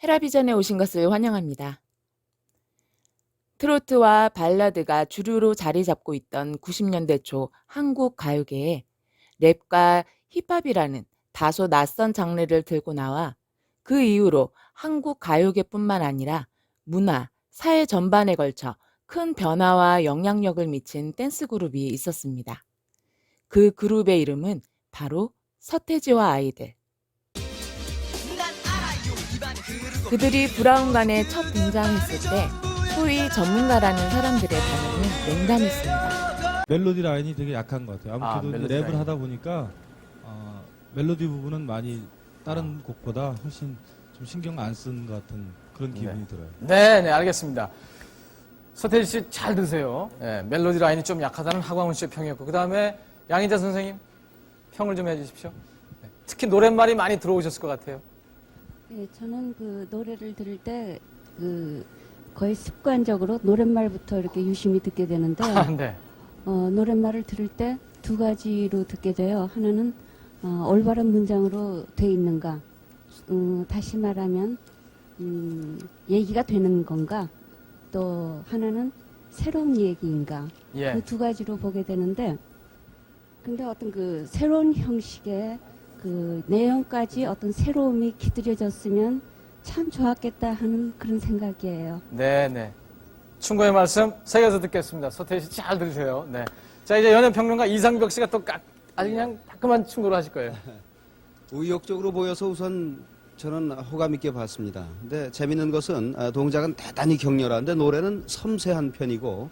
헤라비전에 오신 것을 환영합니다. 트로트와 발라드가 주류로 자리 잡고 있던 90년대 초 한국 가요계에 랩과 힙합이라는 다소 낯선 장르를 들고 나와 그 이후로 한국 가요계뿐만 아니라 문화, 사회 전반에 걸쳐 큰 변화와 영향력을 미친 댄스 그룹이 있었습니다. 그 그룹의 이름은 바로 서태지와 아이들. 그들이 브라운관에 첫 등장했을 때 소위 전문가라는 사람들의 반응은 냉담했습니다. 멜로디 라인이 되게 약한 것 같아요. 아무래도 멜로디 랩을 라인. 하다 보니까 멜로디 부분은 많이 다른 곡보다 훨씬 좀 신경 안 쓴 것 같은 그런 기분이 들어요. 네, 알겠습니다. 서태지 씨 잘 드세요. 네, 멜로디 라인이 좀 약하다는 하광훈 씨의 평이었고, 그 다음에 양희자 선생님 평을 좀 해주십시오. 네, 특히 노랫말이 많이 들어오셨을 것 같아요. 네, 저는 그 노래를 들을 때 거의 습관적으로 노랫말부터 이렇게 유심히 듣게 되는데 네. 노랫말을 들을 때 두 가지로 듣게 돼요. 하나는 올바른 문장으로 돼 있는가, 다시 말하면 얘기가 되는 건가, 또 하나는 새로운 얘기인가. 예. 그 두 가지로 보게 되는데, 근데 어떤 그 새로운 형식의 그 내용까지 어떤 새로움이 기들여졌으면 참 좋았겠다 하는 그런 생각이에요. 네. 충고의 말씀 새겨서 듣겠습니다. 서태지 씨 잘 들으세요. 네. 자, 이제 연예평론가 이상벽 씨가 또 아주 그냥 따끔한 충고를 하실 거예요. 의욕적으로 보여서 우선 저는 호감 있게 봤습니다. 근데 재밌는 것은 동작은 대단히 격렬한데 노래는 섬세한 편이고,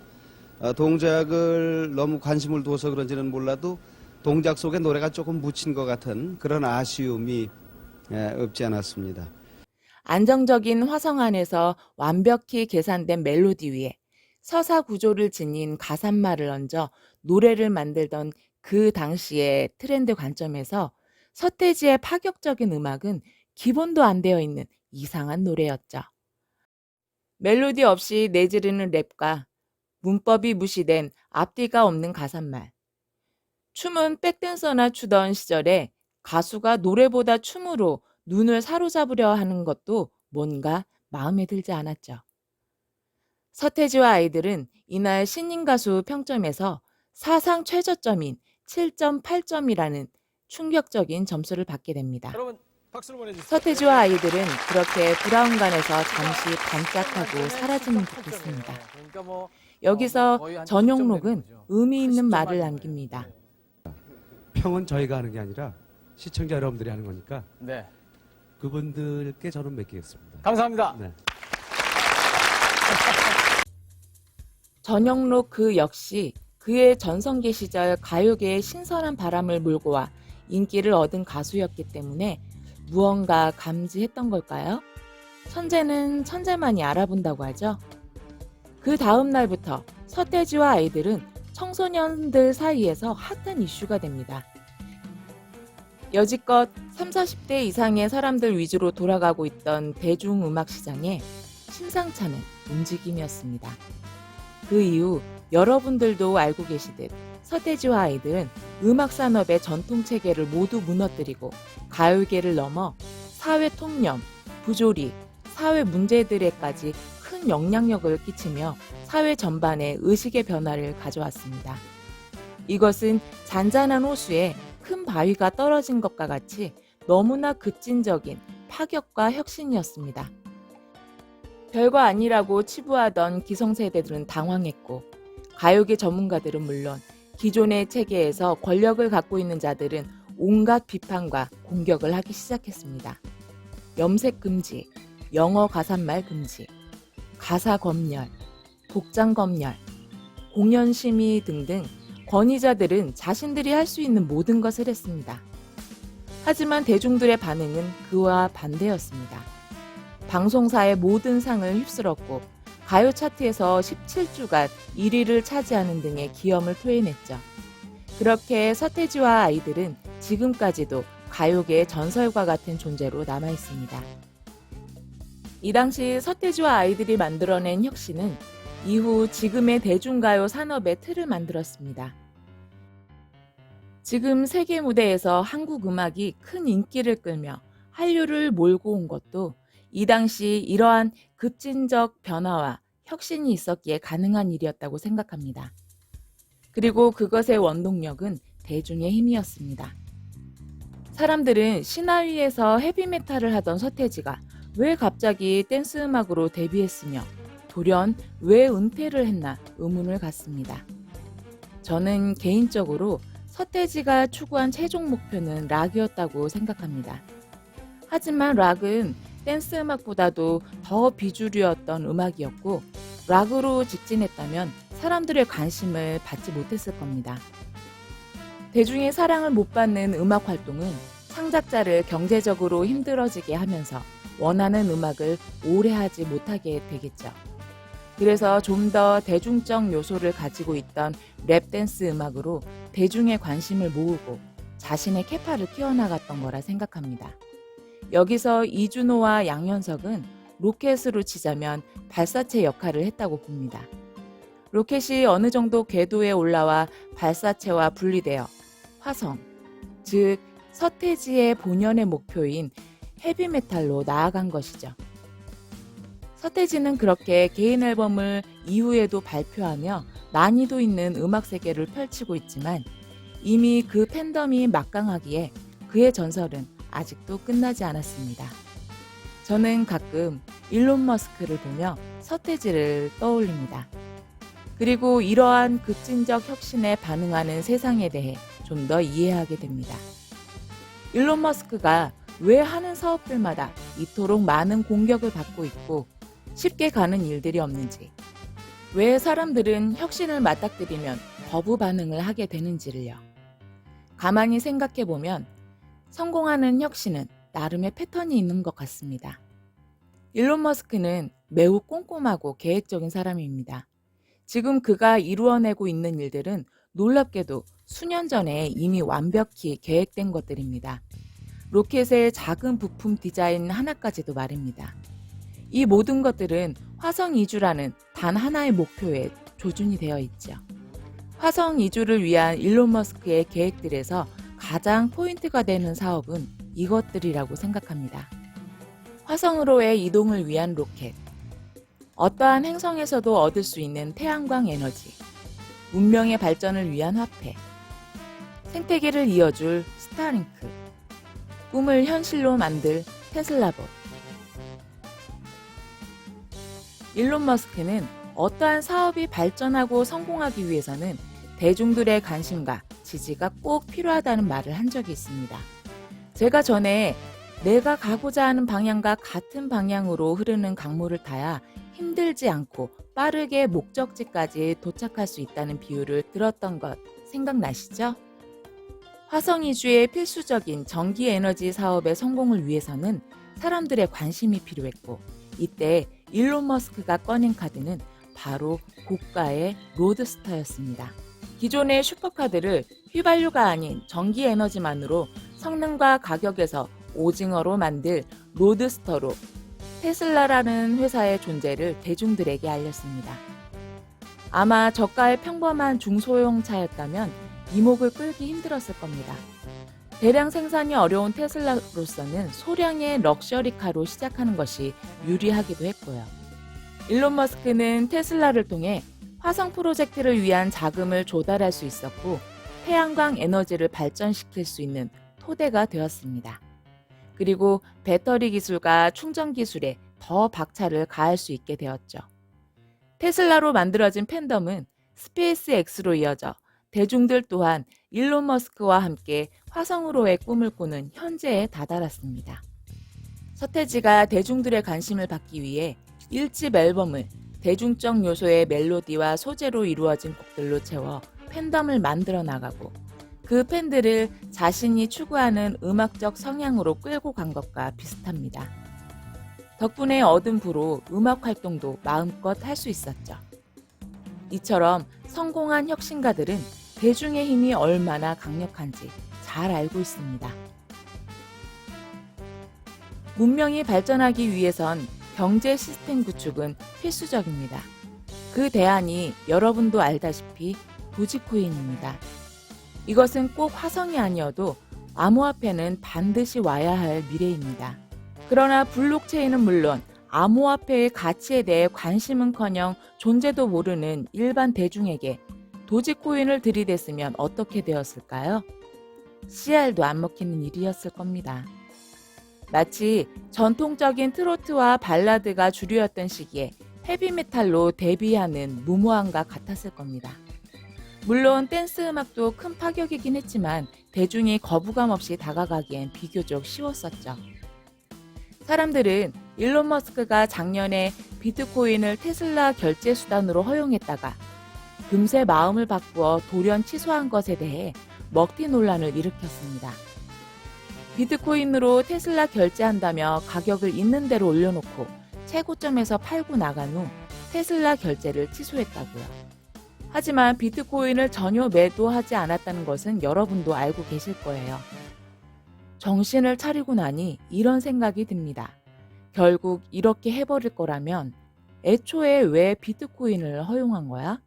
동작을 너무 관심을 두어서 그런지는 몰라도 동작 속에 노래가 조금 묻힌 것 같은 그런 아쉬움이 없지 않았습니다. 안정적인 화성 안에서 완벽히 계산된 멜로디 위에 서사 구조를 지닌 가사말을 얹어 노래를 만들던 그 당시의 트렌드 관점에서 서태지의 파격적인 음악은 기본도 안 되어 있는 이상한 노래였죠. 멜로디 없이 내지르는 랩과 문법이 무시된 앞뒤가 없는 가사말. 춤은 백댄서나 추던 시절에 가수가 노래보다 춤으로 눈을 사로잡으려 하는 것도 뭔가 마음에 들지 않았죠. 서태지와 아이들은 이날 신인 가수 평점에서 사상 최저점인 7.8점이라는 충격적인 점수를 받게 됩니다. 여러분 박수를 보내주세요. 서태지와 아이들은 그렇게 브라운관에서 잠시 반짝하고 사라지는 듯했습니다. 그러니까 뭐 여기서 거의 한 10점 전용록은 되는 거죠. 의미 있는 80점 말을 아니에요. 남깁니다. 평은 저희가 하는 게 아니라 시청자 여러분들이 하는 거니까 네. 그분들께 저는 맡기겠습니다. 감사합니다. 네. 전영록 그 역시 그의 전성기 시절 가요계에 신선한 바람을 몰고 와 인기를 얻은 가수였기 때문에 무언가 감지했던 걸까요? 천재는 천재만이 알아본다고 하죠. 그 다음 날부터 서태지와 아이들은 청소년들 사이에서 핫한 이슈가 됩니다. 여지껏 30, 40대 이상의 사람들 위주로 돌아가고 있던 대중음악 시장에 심상찮은 움직임이었습니다. 그 이후 여러분들도 알고 계시듯 서태지와 아이들은 음악 산업의 전통 체계를 모두 무너뜨리고 가요계를 넘어 사회 통념, 부조리, 사회 문제들에까지 큰 영향력을 끼치며 사회 전반에 의식의 변화를 가져왔습니다. 이것은 잔잔한 호수에 큰 바위가 떨어진 것과 같이 너무나 급진적인 파격과 혁신이었습니다. 별거 아니라고 치부하던 기성세대들은 당황했고, 가요계 전문가들은 물론 기존의 체계에서 권력을 갖고 있는 자들은 온갖 비판과 공격을 하기 시작했습니다. 염색 금지, 영어 가사말 금지, 가사 검열, 복장 검열, 공연 심의 등등 권위자들은 자신들이 할 수 있는 모든 것을 했습니다. 하지만 대중들의 반응은 그와 반대였습니다. 방송사의 모든 상을 휩쓸었고 가요 차트에서 17주간 1위를 차지하는 등의 기염을 토해냈죠. 그렇게 서태지와 아이들은 지금까지도 가요계의 전설과 같은 존재로 남아있습니다. 이 당시 서태지와 아이들이 만들어낸 혁신은 이후 지금의 대중가요 산업의 틀을 만들었습니다. 지금 세계 무대에서 한국 음악이 큰 인기를 끌며 한류를 몰고 온 것도 이 당시 이러한 급진적 변화와 혁신이 있었기에 가능한 일이었다고 생각합니다. 그리고 그것의 원동력은 대중의 힘이었습니다. 사람들은 신화위에서 헤비메탈을 하던 서태지가 왜 갑자기 댄스 음악으로 데뷔했으며 돌연 왜 은퇴를 했나 의문을 갖습니다. 저는 개인적으로 서태지가 추구한 최종 목표는 락이었다고 생각합니다. 하지만 락은 댄스 음악보다도 더 비주류였던 음악이었고 락으로 직진했다면 사람들의 관심을 받지 못했을 겁니다. 대중의 사랑을 못 받는 음악 활동은 창작자를 경제적으로 힘들어지게 하면서 원하는 음악을 오래 하지 못하게 되겠죠. 그래서 좀 더 대중적 요소를 가지고 있던 랩 댄스 음악으로 대중의 관심을 모으고 자신의 캐파를 키워나갔던 거라 생각합니다. 여기서 이준호와 양현석은 로켓으로 치자면 발사체 역할을 했다고 봅니다. 로켓이 어느 정도 궤도에 올라와 발사체와 분리되어 화성, 즉 서태지의 본연의 목표인 헤비메탈로 나아간 것이죠. 서태지는 그렇게 개인 앨범을 이후에도 발표하며 난이도 있는 음악 세계를 펼치고 있지만 이미 그 팬덤이 막강하기에 그의 전설은 아직도 끝나지 않았습니다. 저는 가끔 일론 머스크를 보며 서태지를 떠올립니다. 그리고 이러한 급진적 혁신에 반응하는 세상에 대해 좀 더 이해하게 됩니다. 일론 머스크가 왜 하는 사업들마다 이토록 많은 공격을 받고 있고 쉽게 가는 일들이 없는지, 왜 사람들은 혁신을 맞닥뜨리면 거부 반응을 하게 되는지를요. 가만히 생각해보면 성공하는 혁신은 나름의 패턴이 있는 것 같습니다. 일론 머스크는 매우 꼼꼼하고 계획적인 사람입니다. 지금 그가 이루어내고 있는 일들은 놀랍게도 수년 전에 이미 완벽히 계획된 것들입니다. 로켓의 작은 부품 디자인 하나까지도 말입니다. 이 모든 것들은 화성 이주라는 단 하나의 목표에 조준이 되어 있죠. 화성 이주를 위한 일론 머스크의 계획들에서 가장 포인트가 되는 사업은 이것들이라고 생각합니다. 화성으로의 이동을 위한 로켓, 어떠한 행성에서도 얻을 수 있는 태양광 에너지, 문명의 발전을 위한 화폐, 생태계를 이어줄 스타링크, 꿈을 현실로 만들 테슬라봇. 일론 머스크는 어떠한 사업이 발전하고 성공하기 위해서는 대중들의 관심과 지지가 꼭 필요하다는 말을 한 적이 있습니다. 제가 전에 내가 가고자 하는 방향과 같은 방향으로 흐르는 강물을 타야 힘들지 않고 빠르게 목적지까지 도착할 수 있다는 비유를 들었던 것 생각나시죠? 화성 이주의 필수적인 전기 에너지 사업의 성공을 위해서는 사람들의 관심이 필요했고 이때 일론 머스크가 꺼낸 카드는 바로 고가의 로드스터였습니다. 기존의 슈퍼카들을 휘발유가 아닌 전기 에너지만으로 성능과 가격에서 오징어로 만들 로드스터로 테슬라라는 회사의 존재를 대중들에게 알렸습니다. 아마 저가의 평범한 중소형 차였다면 이목을 끌기 힘들었을 겁니다. 대량 생산이 어려운 테슬라로서는 소량의 럭셔리카로 시작하는 것이 유리하기도 했고요. 일론 머스크는 테슬라를 통해 화성 프로젝트를 위한 자금을 조달할 수 있었고 태양광 에너지를 발전시킬 수 있는 토대가 되었습니다. 그리고 배터리 기술과 충전 기술에 더 박차를 가할 수 있게 되었죠. 테슬라로 만들어진 팬덤은 스페이스 X로 이어져 대중들 또한 일론 머스크와 함께 화성으로의 꿈을 꾸는 현재에 다다랐습니다. 서태지가 대중들의 관심을 받기 위해 1집 앨범을 대중적 요소의 멜로디와 소재로 이루어진 곡들로 채워 팬덤을 만들어 나가고 그 팬들을 자신이 추구하는 음악적 성향으로 끌고 간 것과 비슷합니다. 덕분에 얻은 부로 음악 활동도 마음껏 할 수 있었죠. 이처럼 성공한 혁신가들은 대중의 힘이 얼마나 강력한지 잘 알고 있습니다. 문명이 발전하기 위해선 경제 시스템 구축은 필수적입니다. 그 대안이 여러분도 알다시피 도지코인입니다. 이것은 꼭 화성이 아니어도 암호화폐는 반드시 와야 할 미래입니다. 그러나 블록체인은 물론 암호화폐의 가치에 대해 관심은커녕 존재도 모르는 일반 대중에게 도지코인을 들이댔으면 어떻게 되었을까요? 씨알도 안 먹히는 일이었을 겁니다. 마치 전통적인 트로트와 발라드가 주류였던 시기에 헤비메탈로 데뷔하는 무모함과 같았을 겁니다. 물론 댄스 음악도 큰 파격이긴 했지만 대중이 거부감 없이 다가가기엔 비교적 쉬웠었죠. 사람들은 일론 머스크가 작년에 비트코인을 테슬라 결제 수단으로 허용했다가 금세 마음을 바꾸어 돌연 취소한 것에 대해 먹튀 논란을 일으켰습니다. 비트코인으로 테슬라 결제한다며 가격을 있는 대로 올려놓고 최고점에서 팔고 나간 후 테슬라 결제를 취소했다고요. 하지만 비트코인을 전혀 매도하지 않았다는 것은 여러분도 알고 계실 거예요. 정신을 차리고 나니 이런 생각이 듭니다. 결국 이렇게 해버릴 거라면 애초에 왜 비트코인을 허용한 거야?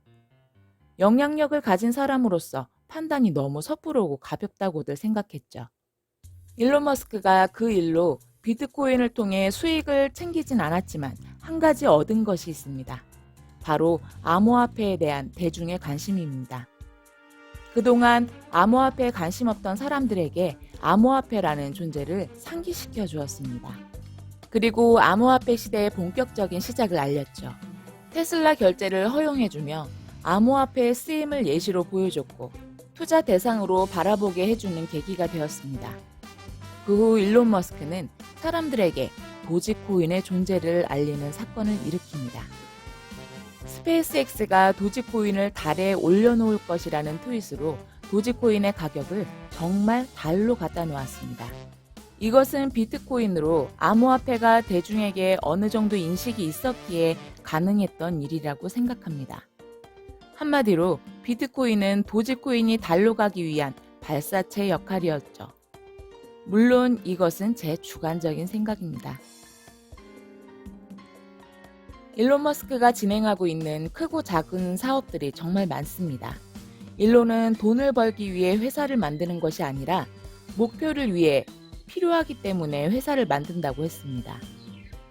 영향력을 가진 사람으로서 판단이 너무 섣부르고 가볍다고들 생각했죠. 일론 머스크가 그 일로 비트코인을 통해 수익을 챙기진 않았지만 한 가지 얻은 것이 있습니다. 바로 암호화폐에 대한 대중의 관심입니다. 그동안 암호화폐에 관심 없던 사람들에게 암호화폐라는 존재를 상기시켜 주었습니다. 그리고 암호화폐 시대의 본격적인 시작을 알렸죠. 테슬라 결제를 허용해주며 암호화폐의 쓰임을 예시로 보여줬고 투자 대상으로 바라보게 해주는 계기가 되었습니다. 그 후 일론 머스크는 사람들에게 도지코인의 존재를 알리는 사건을 일으킵니다. 스페이스X가 도지코인을 달에 올려놓을 것이라는 트윗으로 도지코인의 가격을 정말 달로 갖다 놓았습니다. 이것은 비트코인으로 암호화폐가 대중에게 어느 정도 인식이 있었기에 가능했던 일이라고 생각합니다. 한마디로 비트코인은 도지코인이 달로 가기 위한 발사체 역할이었죠. 물론 이것은 제 주관적인 생각입니다. 일론 머스크가 진행하고 있는 크고 작은 사업들이 정말 많습니다. 일론은 돈을 벌기 위해 회사를 만드는 것이 아니라 목표를 위해 필요하기 때문에 회사를 만든다고 했습니다.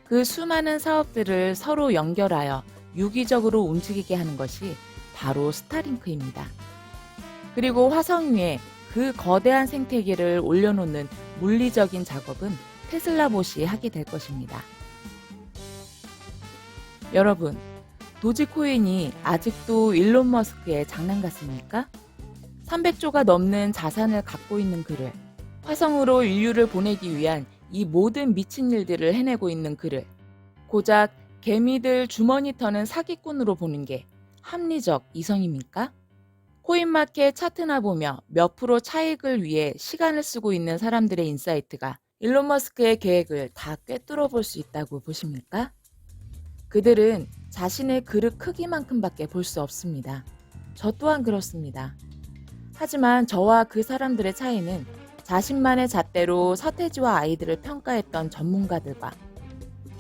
그 수많은 사업들을 서로 연결하여 유기적으로 움직이게 하는 것이 바로 스타링크입니다. 그리고 화성 위에 그 거대한 생태계를 올려놓는 물리적인 작업은 테슬라봇이 하게 될 것입니다. 여러분, 도지코인이 아직도 일론 머스크의 장난 같습니까? 300조가 넘는 자산을 갖고 있는 그를, 화성으로 인류를 보내기 위한 이 모든 미친 일들을 해내고 있는 그를 고작 개미들 주머니 터는 사기꾼으로 보는 게 합리적 이성입니까? 코인마켓 차트나 보며 몇 프로 차익을 위해 시간을 쓰고 있는 사람들의 인사이트가 일론 머스크의 계획을 다 꿰뚫어 볼 수 있다고 보십니까? 그들은 자신의 그릇 크기만큼밖에 볼 수 없습니다. 저 또한 그렇습니다. 하지만 저와 그 사람들의 차이는 자신만의 잣대로 서태지와 아이들을 평가했던 전문가들과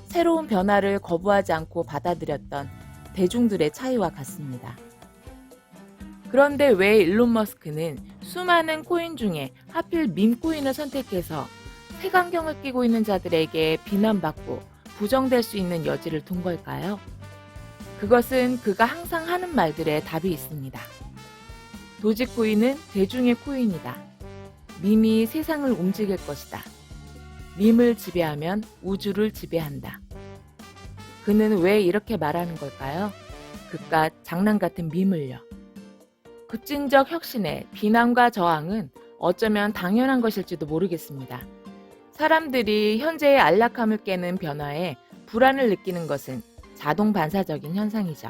새로운 변화를 거부하지 않고 받아들였던 대중들의 차이와 같습니다. 그런데 왜 일론 머스크는 수많은 코인 중에 하필 밈코인을 선택해서 색안경을 끼고 있는 자들에게 비난받고 부정될 수 있는 여지를 둔 걸까요? 그것은 그가 항상 하는 말들에 답이 있습니다. 도지코인은 대중의 코인이다. 밈이 세상을 움직일 것이다. 밈을 지배하면 우주를 지배한다. 그는 왜 이렇게 말하는 걸까요? 그깟 장난 같은 밈을요. 급진적 혁신에 비난과 저항은 어쩌면 당연한 것일지도 모르겠습니다. 사람들이 현재의 안락함을 깨는 변화에 불안을 느끼는 것은 자동 반사적인 현상이죠.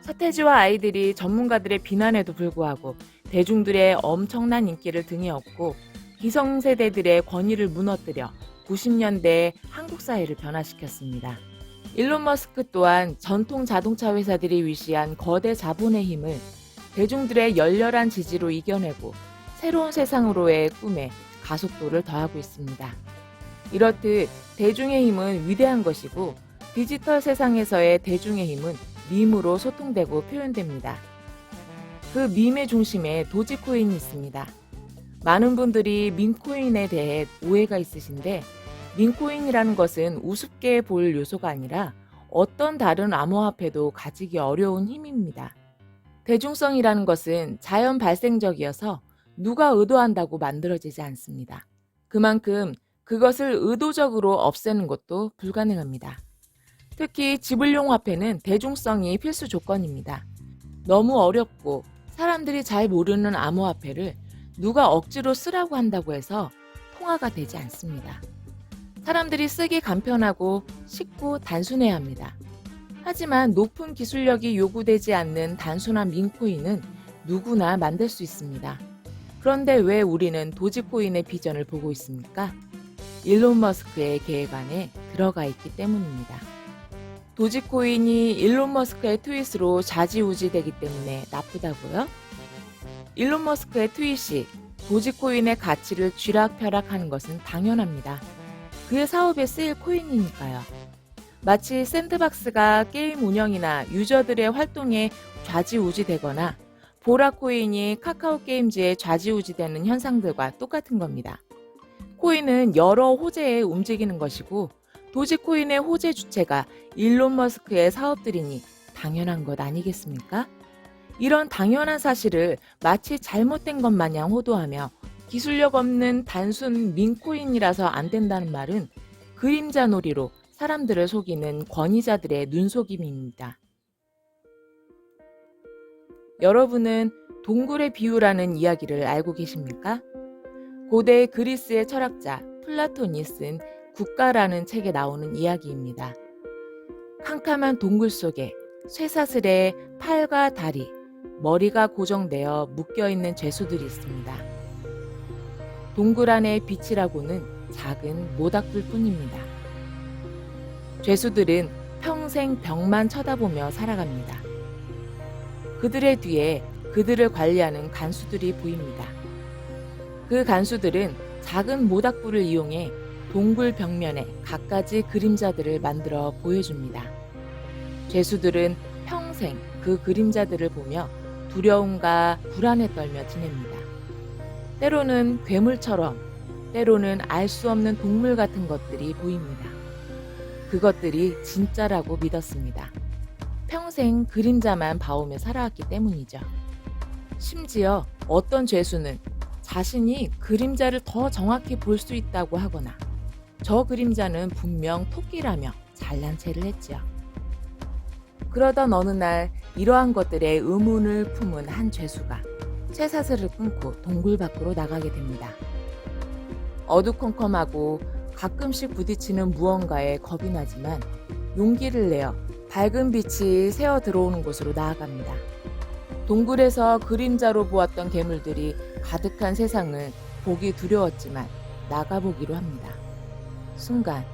서태지와 아이들이 전문가들의 비난에도 불구하고 대중들의 엄청난 인기를 등에 업고 기성세대들의 권위를 무너뜨려 90년대의 한국 사회를 변화시켰습니다. 일론 머스크 또한 전통 자동차 회사들이 위시한 거대 자본의 힘을 대중들의 열렬한 지지로 이겨내고 새로운 세상으로의 꿈에 가속도를 더하고 있습니다. 이렇듯 대중의 힘은 위대한 것이고 디지털 세상에서의 대중의 힘은 밈으로 소통되고 표현됩니다. 그 밈의 중심에 도지코인이 있습니다. 많은 분들이 밈코인에 대해 오해가 있으신데 민코인이라는 것은 우습게 보일 요소가 아니라 어떤 다른 암호화폐도 가지기 어려운 힘입니다. 대중성이라는 것은 자연 발생적이어서 누가 의도한다고 만들어지지 않습니다. 그만큼 그것을 의도적으로 없애는 것도 불가능합니다. 특히 지불용 화폐는 대중성이 필수 조건입니다. 너무 어렵고 사람들이 잘 모르는 암호화폐를 누가 억지로 쓰라고 한다고 해서 통화가 되지 않습니다. 사람들이 쓰기 간편하고 쉽고 단순해야 합니다. 하지만 높은 기술력이 요구되지 않는 단순한 민코인은 누구나 만들 수 있습니다. 그런데 왜 우리는 도지코인의 비전을 보고 있습니까? 일론 머스크의 계획 안에 들어가 있기 때문입니다. 도지코인이 일론 머스크의 트윗으로 좌지우지되기 때문에 나쁘다고요? 일론 머스크의 트윗이 도지코인의 가치를 쥐락펴락하는 것은 당연합니다. 그의 사업에 쓰일 코인이니까요. 마치 샌드박스가 게임 운영이나 유저들의 활동에 좌지우지되거나 보라코인이 카카오게임즈에 좌지우지되는 현상들과 똑같은 겁니다. 코인은 여러 호재에 움직이는 것이고 도지코인의 호재 주체가 일론 머스크의 사업들이니 당연한 것 아니겠습니까? 이런 당연한 사실을 마치 잘못된 것 마냥 호도하며 기술력 없는 단순 민코인이라서 안 된다는 말은 그림자 놀이로 사람들을 속이는 권위자들의 눈속임입니다. 여러분은 동굴의 비유라는 이야기를 알고 계십니까? 고대 그리스의 철학자 플라톤이 쓴 국가라는 책에 나오는 이야기입니다. 캄캄한 동굴 속에 쇠사슬에 팔과 다리, 머리가 고정되어 묶여있는 죄수들이 있습니다. 동굴 안의 빛이라고는 작은 모닥불 뿐입니다. 죄수들은 평생 벽만 쳐다보며 살아갑니다. 그들의 뒤에 그들을 관리하는 간수들이 보입니다. 그 간수들은 작은 모닥불을 이용해 동굴 벽면에 갖가지 그림자들을 만들어 보여줍니다. 죄수들은 평생 그 그림자들을 보며 두려움과 불안에 떨며 지냅니다. 때로는 괴물처럼, 때로는 알 수 없는 동물 같은 것들이 보입니다. 그것들이 진짜라고 믿었습니다. 평생 그림자만 봐오며 살아왔기 때문이죠. 심지어 어떤 죄수는 자신이 그림자를 더 정확히 볼 수 있다고 하거나 저 그림자는 분명 토끼라며 잘난 체를 했지요. 그러던 어느 날 이러한 것들의 의문을 품은 한 죄수가 쇠사슬을 끊고 동굴 밖으로 나가게 됩니다. 어두컴컴하고 가끔씩 부딪히는 무언가에 겁이 나지만 용기를 내어 밝은 빛이 새어 들어오는 곳으로 나아갑니다. 동굴에서 그림자로 보았던 괴물들이 가득한 세상을 보기 두려웠지만 나가보기로 합니다. 순간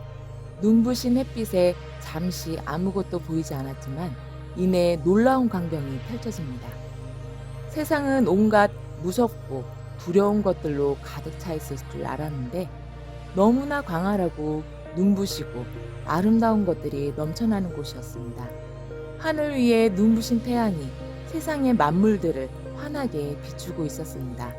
눈부신 햇빛에 잠시 아무것도 보이지 않았지만 이내 놀라운 광경이 펼쳐집니다. 세상은 온갖 무섭고 두려운 것들로 가득 차 있을 줄 알았는데 너무나 광활하고 눈부시고 아름다운 것들이 넘쳐나는 곳이었습니다. 하늘 위에 눈부신 태양이 세상의 만물들을 환하게 비추고 있었습니다.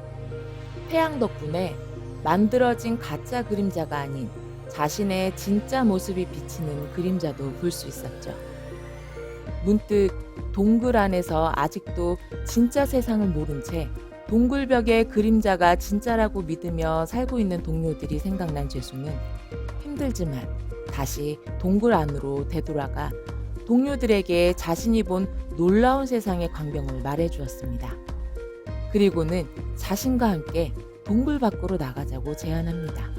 태양 덕분에 만들어진 가짜 그림자가 아닌 자신의 진짜 모습이 비치는 그림자도 볼 수 있었죠. 문득 동굴 안에서 아직도 진짜 세상을 모른 채 동굴벽의 그림자가 진짜라고 믿으며 살고 있는 동료들이 생각난 죄수는 힘들지만 다시 동굴 안으로 되돌아가 동료들에게 자신이 본 놀라운 세상의 광경을 말해주었습니다. 그리고는 자신과 함께 동굴 밖으로 나가자고 제안합니다.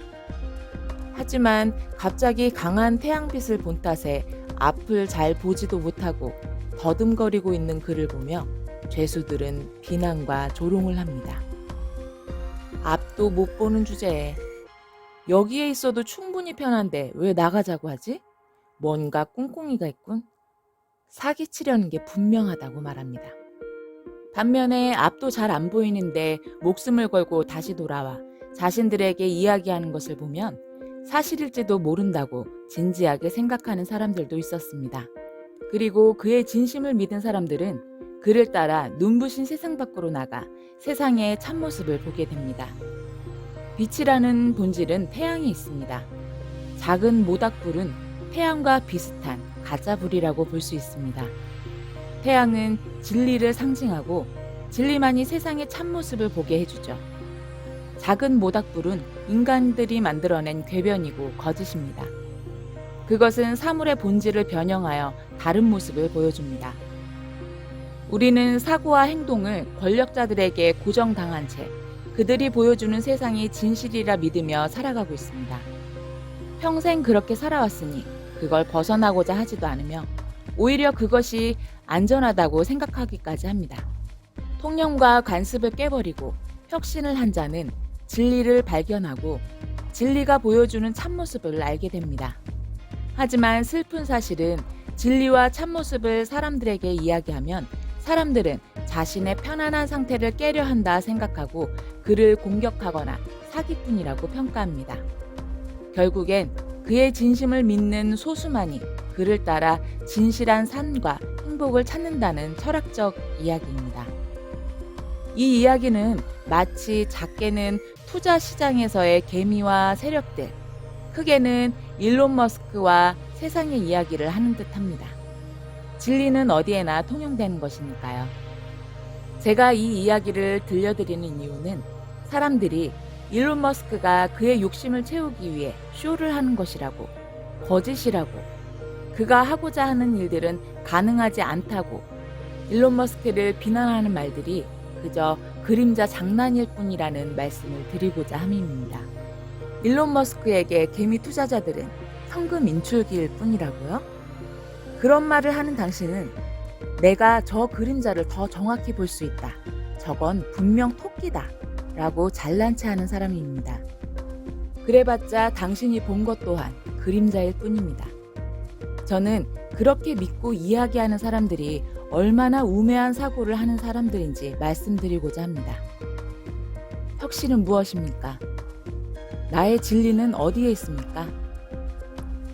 하지만 갑자기 강한 태양빛을 본 탓에 앞을 잘 보지도 못하고 더듬거리고 있는 그를 보며 죄수들은 비난과 조롱을 합니다. 앞도 못 보는 주제에 여기에 있어도 충분히 편한데 왜 나가자고 하지? 뭔가 꿍꿍이가 있군. 사기치려는 게 분명하다고 말합니다. 반면에 앞도 잘 안 보이는데 목숨을 걸고 다시 돌아와 자신들에게 이야기하는 것을 보면 사실일지도 모른다고 진지하게 생각하는 사람들도 있었습니다. 그리고 그의 진심을 믿은 사람들은 그를 따라 눈부신 세상 밖으로 나가 세상의 참모습을 보게 됩니다. 빛이라는 본질은 태양에 있습니다. 작은 모닥불은 태양과 비슷한 가짜불이라고 볼 수 있습니다. 태양은 진리를 상징하고 진리만이 세상의 참모습을 보게 해주죠. 작은 모닥불은 인간들이 만들어낸 궤변이고 거짓입니다. 그것은 사물의 본질을 변형하여 다른 모습을 보여줍니다. 우리는 사고와 행동을 권력자들에게 고정당한 채 그들이 보여주는 세상이 진실이라 믿으며 살아가고 있습니다. 평생 그렇게 살아왔으니 그걸 벗어나고자 하지도 않으며 오히려 그것이 안전하다고 생각하기까지 합니다. 통념과 관습을 깨버리고 혁신을 한 자는 진리를 발견하고 진리가 보여주는 참모습을 알게 됩니다. 하지만 슬픈 사실은 진리와 참모습을 사람들에게 이야기하면 사람들은 자신의 편안한 상태를 깨려 한다 생각하고 그를 공격하거나 사기꾼이라고 평가합니다. 결국엔 그의 진심을 믿는 소수만이 그를 따라 진실한 삶과 행복을 찾는다는 철학적 이야기입니다. 이 이야기는 마치 작게는 투자 시장에서의 개미와 세력들, 크게는 일론 머스크와 세상의 이야기를 하는 듯합니다. 진리는 어디에나 통용되는 것이니까요. 제가 이 이야기를 들려드리는 이유는 사람들이 일론 머스크가 그의 욕심을 채우기 위해 쇼를 하는 것이라고, 거짓이라고, 그가 하고자 하는 일들은 가능하지 않다고 일론 머스크를 비난하는 말들이 그저 그림자 장난일 뿐이라는 말씀을 드리고자 함입니다. 일론 머스크에게 개미 투자자들은 현금 인출기일 뿐이라고요? 그런 말을 하는 당신은 내가 저 그림자를 더 정확히 볼 수 있다. 저건 분명 토끼다. 라고 잘난 체 하는 사람입니다. 그래봤자 당신이 본 것 또한 그림자일 뿐입니다. 저는 그렇게 믿고 이야기하는 사람들이 얼마나 우매한 사고를 하는 사람들인지 말씀드리고자 합니다. 혁신은 무엇입니까? 나의 진리는 어디에 있습니까?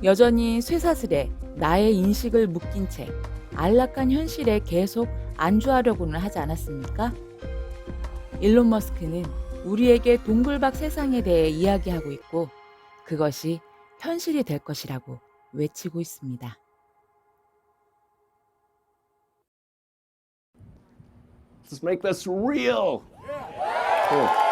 여전히 쇠사슬에 나의 인식을 묶인 채 안락한 현실에 계속 안주하려고는 하지 않았습니까? 일론 머스크는 우리에게 동굴박 세상에 대해 이야기하고 있고 그것이 현실이 될 것이라고 외치고 있습니다. Let's make this real. Cool.